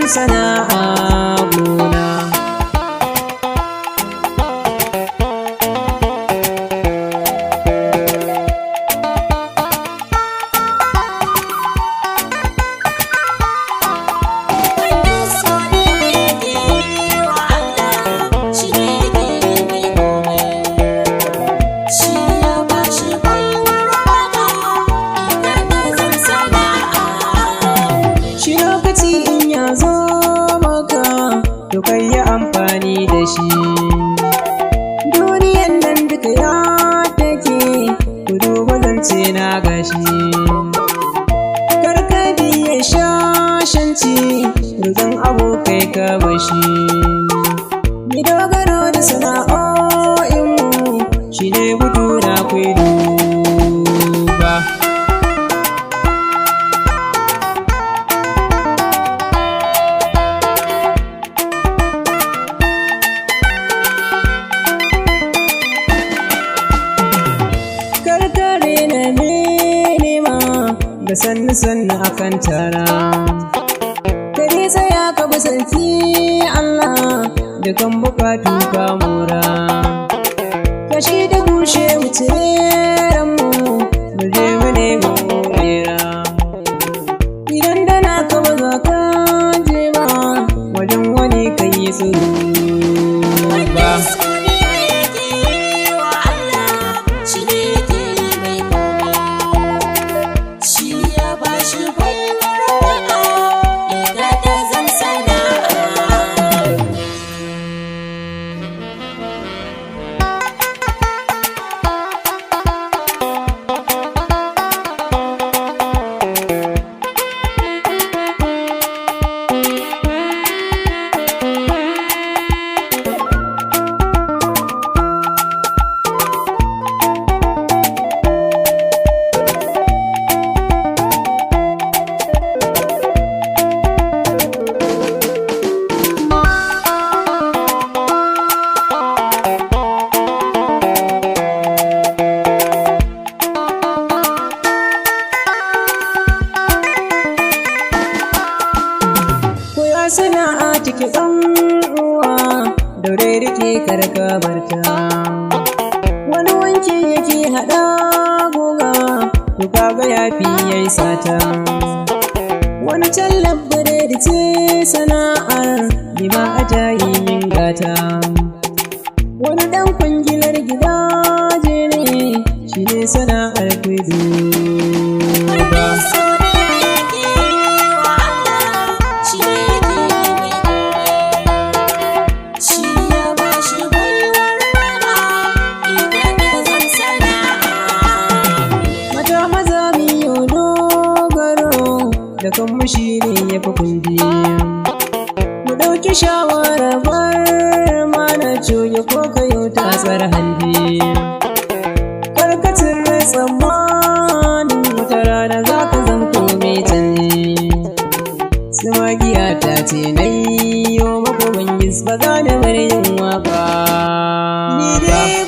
sana'a gona. To kai yi amfani da shi, duniyan nan duka ya take, ku duba zance na gashi. Karkabi ya shashanci, ruzan abokai ka bashi. Ni dogaro da sana'o'inmu, shi ne gudu na kwai duba. Da sannu akan tara, kare tsaya ka basanci Allah dukan bukatu ka mura. Kashi da gushe mu cire mu je mu nemo rera. Idan da na ka ba za ka je ba wajen wani kai yi tsoro ba. Sana'a take ɗan uwa, daure rike karka barta. Wani wanki yake haɗa goga, to kaga yafi yayi sata. Wani tallar biredi ce sana'ar, ni ma ajayi min gata. Wani ɗan kwangilar gidaje ne, shi ne sana'ar kudu ba. Da kanmu shi ne ya fi kundi, mu ɗauki shawara bar mana coge ko kayo tatsar handi. Karkacin rai tsammanin wata rana za ka zanto mai canji. Tsumagiya ta ce na yi wa mako bangis, ba za na bar yin waka ba.